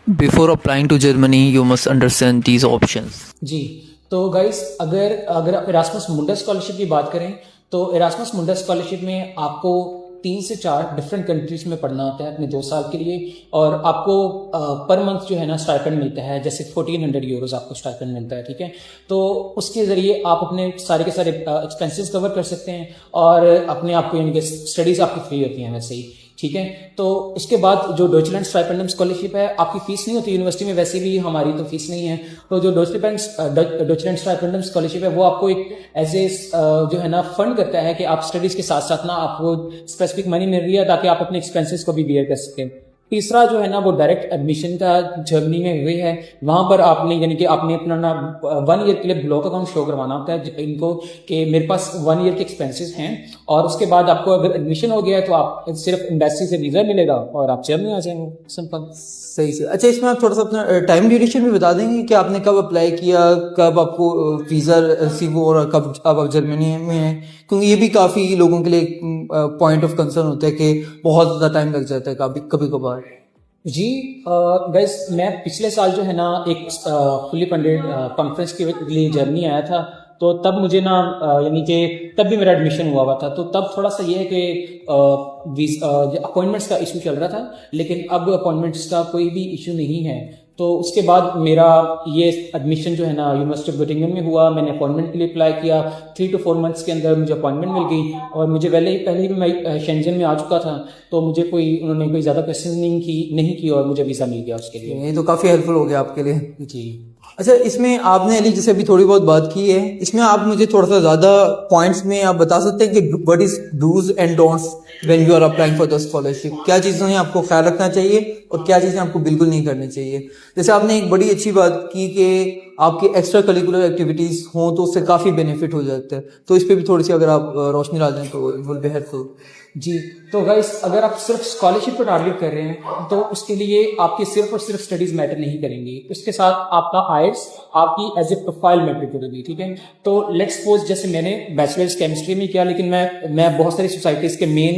Before applying to Germany, you must understand these options. जी, तो guys अगर अगर आप इरास्मस मुंडस स्कॉलरशिप की बात करें तो इरास्मस मुंडस स्कॉलरशिप में आपको 3 से 4 डिफरेंट कंट्रीज में पढ़ना होता है अपने 2 साल के लिए। और आपको पर मंथ जो है ना स्टाइपेंड मिलता है, जैसे 1400 यूरोज आपको स्टाइपेंड मिलता है, ठीक है। तो उसके ज़रिए आप अपने सारे के सारे एक्सपेंसेस कवर कर सकते हैं और अपने आप को यानी कि स्टडीज़ आपकी फ्री होती हैं वैसे ही, ठीक है। तो इसके बाद जो डॉइचलैंड स्टाइपेंडम स्कॉलरशिप है, आपकी फीस नहीं होती यूनिवर्सिटी में, वैसे भी हमारी तो फीस नहीं है। तो जो डॉइचलैंड स्टाइपेंडम स्कॉलरशिप है वो आपको एक एज ए जो है ना फंड करता है कि आप स्टडीज के साथ साथ ना आपको स्पेसिफिक मनी मिल रही है ताकि आप अपने एक्सपेंसेस को भी बियर कर सकें। तीसरा जो है ना वो डायरेक्ट एडमिशन का जर्मनी में हुए है। वहां पर आपने यानी कि आपने अपना ना 1 ईयर के लिए ब्लॉक अकाउंट शो करवाना होता है इनको कि मेरे पास 1 ईयर के एक्सपेंसेस हैं। और उसके बाद आपको अगर एडमिशन हो गया है तो आप सिर्फ एम्बेसी से वीजा मिलेगा और आप जर्मनी आ जाएंगे, सिंपल। सही से। अच्छा, इसमें आप थोड़ा सा अपना टाइम ड्यूरेशन भी बता देंगे कि आपने कब अप्लाई किया, कब आपको वीज़ा रिसीव हुआ और कब आप जर्मनी में हैं, क्योंकि ये भी काफ़ी लोगों के लिए पॉइंट ऑफ कंसर्न होता है कि बहुत ज़्यादा टाइम लग जाता है कभी कभार। जी गाइस, मैं पिछले साल जो है ना एक फुली फंडेड कॉन्फ्रेंस के लिए जर्मनी आया था। तो तब मुझे ना यानी कि तब भी मेरा एडमिशन हुआ था। तो तब थोड़ा सा ये है कि अपॉइंटमेंट्स का इशू चल रहा था, लेकिन अब अपॉइंटमेंट्स का कोई भी इशू नहीं है। तो उसके बाद मेरा ये एडमिशन जो है ना यूनिवर्सिटी ऑफ गोटिंगन में हुआ। मैंने अपॉइंटमेंट के लिए अप्लाई किया, 3 to 4 मंथ्स के अंदर मुझे अपॉइंटमेंट मिल गई। और मुझे पहले ही मैं शेंजन में आ चुका था, तो मुझे उन्होंने कोई ज़्यादा क्वेश्चन नहीं की और मुझे वीज़ा मिल गया उसके लिए। ये तो काफ़ी हेल्पफुल हो गया आपके लिए। जी। अच्छा, इसमें आपने अली जैसे अभी थोड़ी बहुत बात की है, इसमें आप मुझे थोड़ा सा ज़्यादा पॉइंट्स में आप बता सकते हैं कि what is dos and don'ts when you are applying for the scholarship. क्या चीज़ें आपको ख्याल रखना चाहिए और क्या चीज़ें आपको बिल्कुल नहीं करनी चाहिए। जैसे आपने एक बड़ी अच्छी बात की कि आपकी एक्स्ट्रा करिकुलर एक्टिविटीज़ हों तो उससे काफ़ी बेनिफिट हो जाता है, तो इस पर भी थोड़ी सी अगर आप रोशनी डाल दें तो इट विल बी हेल्पफुल। जी, तो गाइस अगर आप सिर्फ स्कॉलरशिप को टारगेट कर रहे हैं तो उसके लिए आपकी सिर्फ और सिर्फ स्टडीज मैटर नहीं करेंगी, उसके साथ आपका आइट्स आपकी एज ए प्रोफाइल मैटर करेगी, ठीक है। तो लेट्स सपोज जैसे मैंने बैचलर्स केमिस्ट्री में किया, लेकिन मैं बहुत सारी सोसाइटीज के मेन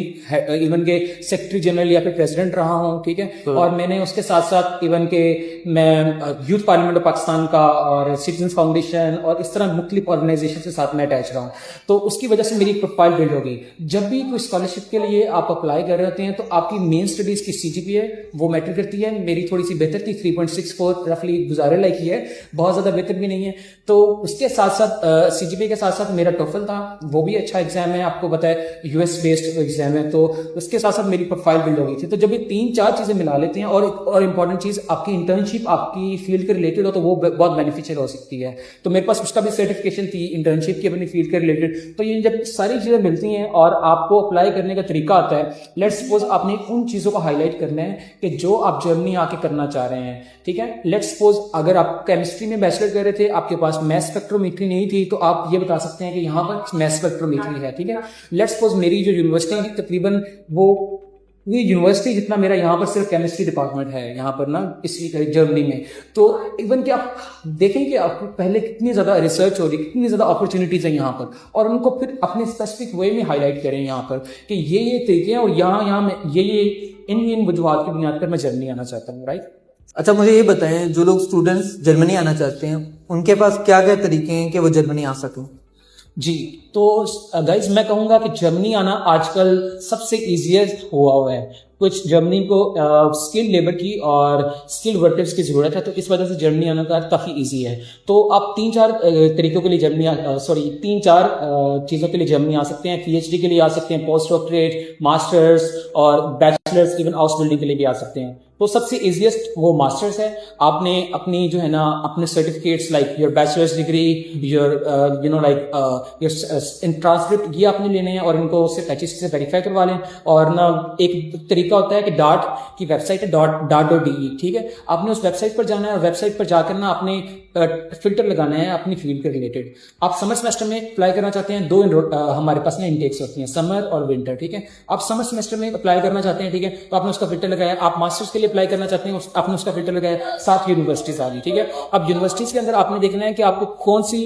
इवन के सेक्रेटरी जनरल या फिर प्रेसिडेंट रहा हूँ, ठीक है। और मैंने उसके साथ साथ इवन के मैं यूथ पार्लियामेंट ऑफ पाकिस्तान का और सिटीजन फाउंडेशन और इस तरह मुख्तलिफ ऑर्गेनाइजेशन के साथ मैं अटैच रहा हूँ। तो उसकी वजह से मेरी प्रोफाइल बिल्ड हो गई। जब भी कोई स्कॉलरशिप के लिए आप अप्लाई कर रहे होते हैं तो आपकी मेन स्टडीज की सीजीपीए वो मैटर करती है। मेरी थोड़ी सी बेहतर थी, 3.64 रफली गुजारे लायक ही है, बहुत ज्यादा बेहतर भी नहीं है। तो उसके साथ साथ सीजीपीए के साथ साथ मेरा टोफल था, वो भी अच्छा एग्जाम है, आपको पता है यूएस बेस्ड एग्जाम है। तो उसके साथ साथ मेरी प्रोफाइल बिल्ड हो गई थी। तो जब ये 3-4 चीजें मिला लेते हैं और इंपॉर्टेंट चीज आपकी इंटर्नशिप आपकी फील्ड के रिलेटेड हो तो वो बहुत बेनिफिशियल हो सकती है। तो मेरे पास उसका भी सर्टिफिकेशन थी इंटर्नशिप की अपनी फील्ड के रिलेटेड। तो ये जब सारी चीजें मिलती हैं और आपको अप्लाई करने का तरीका आता है, लेट्स सपोज आपने उन चीजों को हाईलाइट करना है कि जो आप जर्मनी आके करना चाह रहे हैं, ठीक है। लेट्स सपोज अगर आप केमिस्ट्री में बैचलर कर रहे थे, आपके पास मैस स्पेक्ट्रोमेट्री नहीं थी, तो आप ये बता सकते हैं कि यहाँ पर मैस स्पेक्ट्रोमेट्री है, ठीक है। लेट्स सपोज मेरी जो यूनिवर्सिटी थी तकरीबन वो यूनिवर्सिटी जितना मेरा यहाँ पर सिर्फ केमिस्ट्री डिपार्टमेंट है यहाँ पर ना इसी जर्मनी में। तो इवन कि आप देखें कि आपको पहले कितनी ज़्यादा रिसर्च हो रही, कितनी ज़्यादा अपॉर्चुनिटीज़ है यहाँ पर, और उनको फिर अपने स्पेसिफिक वे में हाईलाइट करें यहाँ पर कि ये तरीके हैं और यहाँ मैं ये इन वजूहात की बुनियाद पर मैं जर्मनी आना चाहता हूँ, राइट। अच्छा, मुझे ये बताएं, जो लोग स्टूडेंट्स जर्मनी आना चाहते हैं उनके पास क्या क्या तरीके हैं कि वो जर्मनी आ सकें। जी, तो गाइज मैं कहूँगा कि जर्मनी आना आजकल सबसे इजीएस्ट हुआ है। कुछ जर्मनी को स्किल्ड लेबर की और स्किल्ड वर्कर्स की ज़रूरत है, तो इस वजह से जर्मनी आना का काफ़ी इजी है। तो आप 3-4 तरीकों के लिए तीन चार चीज़ों के लिए जर्मनी आ सकते हैं। पीएचडी के लिए आ सकते हैं, पोस्ट डॉक्टरेट, मास्टर्स और बैचलर्स, इवन हाउस बिल्डिंग के लिए भी आ सकते हैं। तो सबसे इजीएस्ट वो मास्टर्स है। आपने अपनी जो है ना अपने certificates like your bachelors degree, your in transcript, ये आपने लेने हैं और इनको सिर्फ HSC से वेरीफाई करवा लें। और ना एक तरीका होता है कि डाट की वेबसाइट है dot.de, ठीक है। आपने उस वेबसाइट पर जाना है और वेबसाइट पर जाकर ना आपने फिल्टर लगाना है अपनी फील्ड के रिलेटेड। आप समर सेमेस्टर में अप्लाई करना चाहते हैं, 2 हमारे पास ना इनटेक्स होती हैं, समर और विंटर, ठीक है। आप समर सेमेस्टर में अप्लाई करना चाहते हैं, ठीक है, तो आपने उसका फिल्टर लगाया। आप मास्टर्स के लिए अप्लाई करना चाहते हैं, आपने उसका फिल्टर लगाया। 7 यूनिवर्सिटीज आ गई, ठीक है। अब यूनिवर्सिटीज के अंदर आपने देखना है कि आपको कौन सी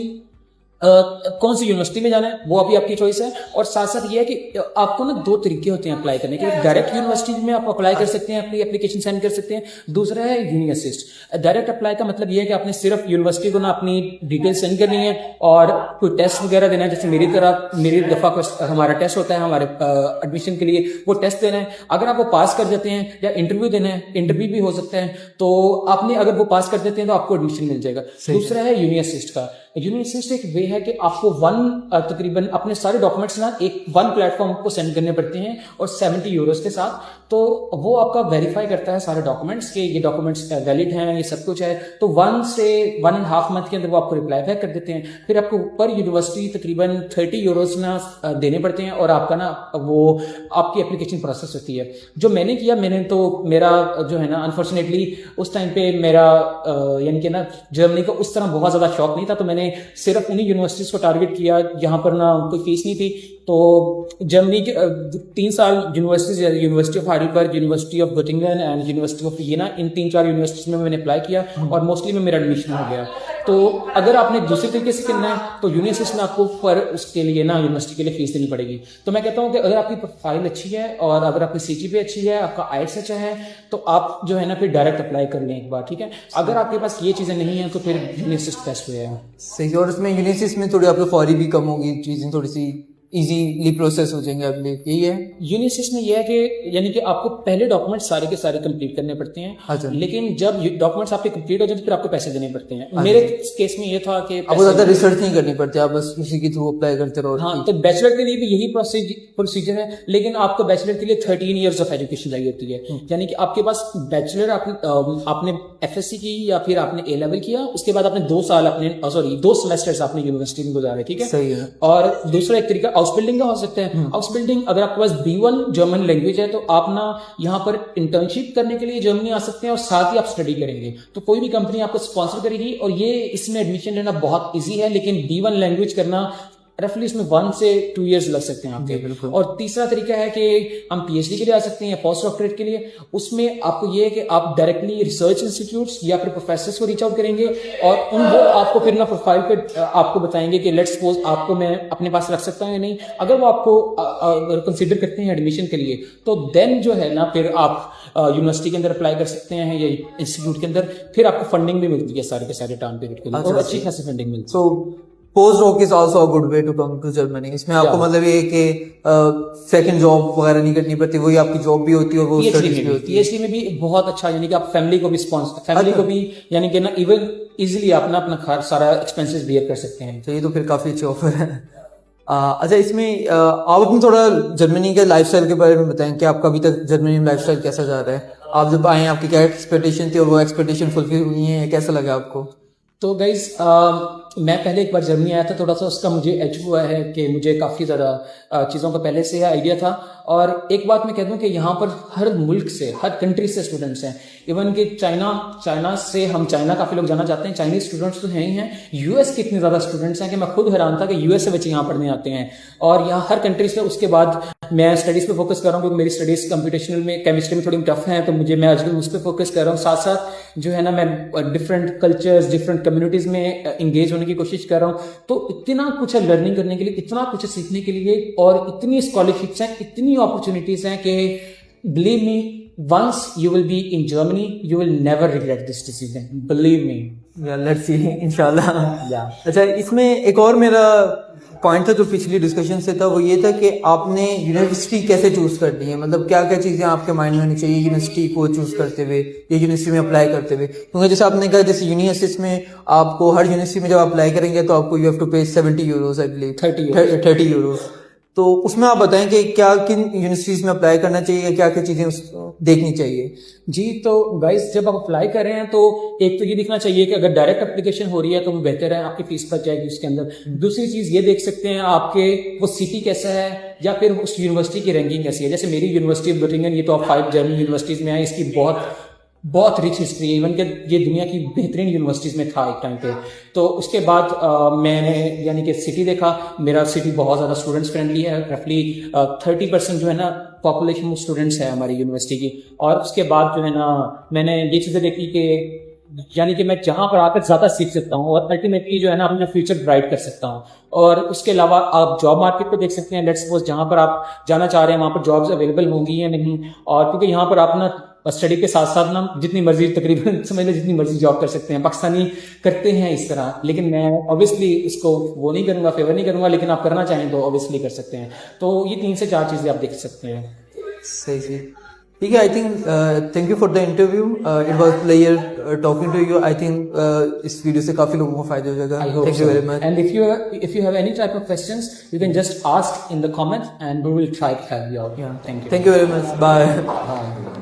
कौन सी यूनिवर्सिटी में जाना है वो अभी आपकी चॉइस है। और साथ साथ ये है कि आपको ना दो तरीके होते हैं अप्लाई करने के। डायरेक्ट यूनिवर्सिटी में आप अप्लाई कर सकते हैं, अपनी एप्लीकेशन सेंड कर सकते हैं। दूसरा है यूनि असिस्ट। डायरेक्ट अप्लाई का मतलब ये है कि आपने सिर्फ यूनिवर्सिटी को ना अपनी डिटेल सेंड करनी है और कोई टेस्ट वगैरह देना है। जैसे मेरी दफा हमारा टेस्ट होता है हमारे एडमिशन के लिए, वो टेस्ट देना है। अगर आप वो पास कर देते हैं या इंटरव्यू देना है, इंटरव्यू भी हो सकता है, तो आपने अगर वो पास कर देते हैं तो आपको एडमिशन मिल जाएगा। दूसरा है यूनि असिस्ट का। यूनि असिस्ट एक वे है कि आपको तकरीबन अपने सारे डॉक्यूमेंट्स ना वन प्लेटफॉर्म को सेंड करने पड़ते हैं और 70 यूरोस के साथ। तो वो आपका वेरीफाई करता है सारे डॉक्यूमेंट्स के ये डॉक्यूमेंट्स वैलिड हैं, ये सब कुछ है। तो 1 से 1.5 मंथ के अंदर वो आपको रिप्लाई बैक कर देते हैं। फिर आपको पर यूनिवर्सिटी तकरीबन 30 यूरोस ना देने पड़ते हैं और आपका ना वो आपकी एप्लीकेशन प्रोसेस होती है। जो मैंने किया, मेरा जो है ना अनफॉर्चुनेटली उस टाइम पे मेरा यानी कि ना जर्मनी का उस तरह बहुत ज्यादा शौक नहीं था, तो मैंने सिर्फ उन्हीं यूनिवर्सिटीज को टारगेट किया जहां पर ना कोई फीस नहीं थी। तो जर्मनी के 3 साल university of Heidelberg, university of Gottingen and university of Vienna, in 3-4 universities में मैंने अप्लाई किया और मोस्टली में मेरा एडमिशन हो गया। तो अगर आपने दूसरे तरीके से करना है तो यूनिवर्सिटी में आपको पर उसके लिए ना यूनिवर्सिटी के लिए फीस देनी पड़ेगी। तो मैं कहता हूँ कि अगर आपकी प्रोफाइल अच्छी है और अगर आपकी सीजीपीए अच्छी है, आपका आईएलटीएस अच्छा है, तो आप जो है ना फिर डायरेक्ट अप्लाई कर लें एक बार, ठीक है। अगर आपके पास ये चीजें नहीं है तो फिर यूनिवर्सिटी बेस्ट हुए है। सही। और इसमें यूनिवर्सिटी में थोड़ी आपको फौरी भी कम होगी, चीजें थोड़ी सी इजीली प्रोसेस हो जाएंगे आपके लिए, यही है। यूनिवर्सिटी में यह है कि यानी कि आपको पहले डॉक्यूमेंट सारे के सारे कंप्लीट करने पड़ते हैं। अच्छा। लेकिन जब डॉक्यूमेंट्स आपके कंप्लीट हो जाते हैं फिर आपको पैसे देने पड़ते हैं। मेरे केस में ये था कि आपको ज्यादा रिसर्च नहीं करनी पड़ती, आप बस उसी के थ्रू अप्लाई करते रहो। हाँ, तो बैचलर के लिए भी यही प्रोसीजर है, लेकिन आपको बैचलर के लिए 13 ईयर्स ऑफ एजुकेशन चाहिए होती है। यानी कि आपके पास बैचलर आपने एफएससी की या फिर आपने ए लेवल किया, उसके बाद आपने 2 साल अपने 2 सेमेस्टर्स आपने यूनिवर्सिटी में गुजारे, ठीक है। सही है। और दूसरा एक तरीका हाउस बिल्डिंग का हो सकता है। हाउस बिल्डिंग अगर आपके पास B1 जर्मन लैंग्वेज है तो आप ना यहाँ पर इंटर्नशिप करने के लिए जर्मनी आ सकते हैं और साथ ही आप स्टडी करेंगे तो कोई भी कंपनी आपको स्पॉन्सर करेगी और ये इसमें एडमिशन लेना बहुत इजी है। लेकिन B1 लैंग्वेज करना रफली इसमें 1 से 2 इयर्स लग सकते हैं आपके। और तीसरा तरीका है कि हम पीएचडी के लिए आ सकते हैं या पोस्ट डॉक्टरेट के लिए। उसमें आपको ये है कि आप डायरेक्टली रिसर्च इंस्टीट्यूट्स या फिर प्रोफेसर्स को रीच आउट करेंगे और वो आपको फिर ना प्रोफाइल पे आपको बताएंगे कि लेट्स सपोज आपको मैं अपने पास रख सकता हूँ या नहीं। अगर वो आपको कंसिडर करते हैं एडमिशन के लिए तो देन जो है ना फिर आप यूनिवर्सिटी के अंदर अप्लाई कर सकते हैं या इंस्टीट्यूट के अंदर। फिर आपको फंडिंग भी मिलती है सारे के सारे टाइम पीरियड के लिए और अच्छी खासी फंडिंग मिलती है। Post doc is also a good way to come to Germany. इसमें आपको मतलब ये कि सेकंड जॉब वगैरह नहीं करनी पड़ती, वही आपकी जॉब भी होती है और वो स्टडीज भी होती है। पीएचडी में भी बहुत अच्छा, यानी कि आप फैमिली को भी यानी कि ना इवन इजीली अपना सारा एक्सपेंसेस बियर कर सकते हैं। तो ये तो फिर काफी अच्छी ऑफर है। अच्छा, इसमें आप अपनी थोड़ा जर्मनी के लाइफस्टाइल के बारे में बताएं कि आपका अभी तक जर्मनी में लाइफस्टाइल कैसा जा रहा है। आप जब आए आपकी क्या एक्सपेक्टेशन थी और वो एक्सपेक्टेशन फुलफिल हुई है, कैसा लगा आपको? तो गाइज मैं पहले एक बार जर्मनी आया था, थोड़ा सा उसका मुझे एज हुआ है कि मुझे काफ़ी ज़्यादा चीज़ों का पहले से आइडिया था। और एक बात मैं कह दूं कि यहाँ पर हर मुल्क से, हर कंट्री से स्टूडेंट्स हैं। इवन कि चाइना से हम चाइना काफ़ी लोग जाना चाहते हैं, चाइनीज स्टूडेंट्स तो हैं ही हैं। यूएस के इतने ज़्यादा स्टूडेंट्स हैं कि मैं खुद हैरान था कि यूएस से बच्चे यहाँ पढ़ने आते हैं। और यहाँ हर कंट्री से। उसके बाद मैं स्टडीज़ पे फोकस कर रहा हूँ क्योंकि मेरी स्टडीज़ कंप्यूटेशनल में, केमिस्ट्री में थोड़ी टफ हैं, तो मैं आजकल उस पर फोकस कर रहा हूँ। साथ साथ जो है ना मैं डिफरेंट कल्चर्स, डिफरेंट कम्युनिटीज़ में एंगेज होने की कोशिश कर रहा हूँ। तो इतना कुछ है लर्निंग करने के लिए, इतना कुछ है सीखने के लिए और इतनी स्कॉलरशिप्स हैं, इतनी अपॉर्चुनिटीज हैं कि believe me, once you will be in Germany you will never regret this decision, believe me. Let's see इंशाल्लाह। अच्छा, इसमें एक और मेरा पॉइंट था जो पिछली डिस्कशन से था, वो ये था कि आपने यूनिवर्सिटी कैसे चूज करनी है, मतलब क्या क्या चीजें आपके माइंड में होनी चाहिए यूनिवर्सिटी को चूज करते हुए या यूनिवर्सिटी में अप्लाई करते हुए। क्योंकि जैसे आपने कहा, जैसे यूनिवर्सिटी में आपको हर यूनिवर्सिटी में जब अप्लाई करेंगे तो आपको यू हैव टू पे 70 यूरोज, आई बिलीव 30 यूरोज। तो उसमें आप बताएं कि क्या किन यूनिवर्सिटीज में अप्लाई करना चाहिए, क्या क्या चीजें देखनी चाहिए। जी, तो गाइस जब आप अप्लाई कर रहे हैं तो एक तो ये देखना चाहिए कि अगर डायरेक्ट एप्लीकेशन हो रही है तो वो बेहतर है, आपकी फीस बच जाएगी उसके अंदर। दूसरी चीज ये देख सकते हैं आपके वो सिटी कैसा है या फिर उस यूनिवर्सिटी की रैंकिंग कैसी है। जैसे मेरी यूनिवर्सिटी ऑफ गोटिंगन, ये टॉप 5 जर्मन यूनिवर्सिटीज में है, इसकी बहुत रिच हिस्ट्री है, इवन कि ये दुनिया की बेहतरीन यूनिवर्सिटीज में था एक टाइम पे। तो उसके बाद मैंने यानी कि सिटी देखा, मेरा सिटी बहुत ज़्यादा स्टूडेंट्स फ्रेंडली है, रफली 30% जो है ना पॉपुलेशन स्टूडेंट्स है हमारी यूनिवर्सिटी की। और उसके बाद जो है ना मैंने ये चीज़ें देखी कि यानी कि मैं जहां पर आकर ज्यादा सीख सकता हूँ और अल्टीमेटली जो है ना अपना फ्यूचर ब्राइट कर सकता हूँ। और उसके अलावा आप जॉब मार्केट को देख सकते हैं। लेट्स सपोज जहां पर आप जाना चाह रहे हैं वहां पर जॉब्स अवेलेबल होंगी या नहीं, और क्योंकि यहाँ पर आप ना स्टडी के साथ साथ ना जितनी मर्जी तकरीबन समझ लो जितनी मर्जी जॉब कर सकते हैं। पाकिस्तानी करते हैं इस तरह, लेकिन मैं ऑब्वियसली इसको वो नहीं करूंगा, फेवर नहीं करूंगा, लेकिन आप करना चाहें तो ऑब्वियसली कर सकते हैं। तो ये 3 से 4 चीजें आप देख सकते हैं। सही सही, ठीक है। I think thank you for the interview, it was pleasure talking to you. I think इस वीडियो से काफी लोगों को फायदा हो जाएगा। Thank you very much. And if you have any type of questions, you can just ask in the comments and we will try to help you out. Yeah. Thank you. Thank you very much. Bye. Bye.